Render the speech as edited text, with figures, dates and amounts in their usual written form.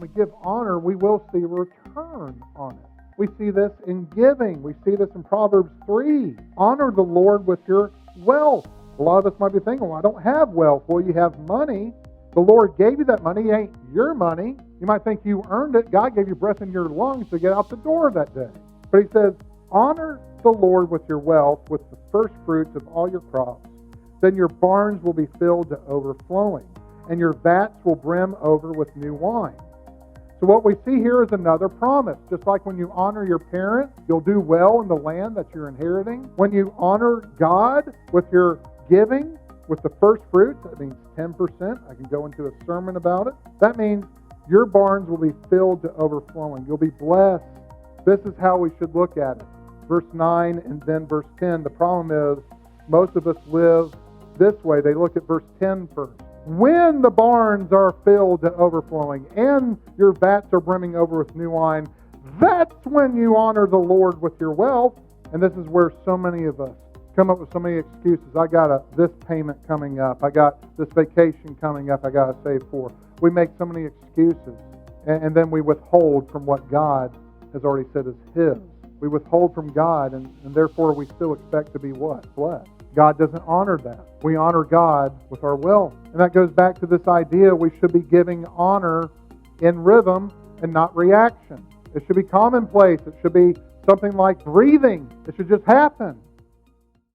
when we give honor, we will see a return on it. We see this in giving. We see this in Proverbs 3. Honor the Lord with your wealth. A lot of us might be thinking, well, I don't have wealth. Well, you have money. The Lord gave you that money. It ain't your money. You might think you earned it. God gave you breath in your lungs to get out the door that day. But he says, honor the Lord with your wealth, with the first fruits of all your crops. Then your barns will be filled to overflowing, and your vats will brim over with new wine. So what we see here is another promise. Just like when you honor your parents, you'll do well in the land that you're inheriting. When you honor God with your giving, with the first fruits, that means 10%. I can go into a sermon about it. That means your barns will be filled to overflowing. You'll be blessed. This is how we should look at it. Verse 9 and then verse 10. The problem is most of us live this way. They look at verse 10 first. When the barns are filled to overflowing and your vats are brimming over with new wine, that's when you honor the Lord with your wealth. And this is where so many of us come up with so many excuses. I got this payment coming up. I got this vacation coming up I got to save for. We make so many excuses. And then we withhold from what God has already said is His. We withhold from God, and therefore we still expect to be what? Blessed. God doesn't honor that. We honor God with our wealth. And that goes back to this idea we should be giving honor in rhythm and not reaction. It should be commonplace. It should be something like breathing. It should just happen.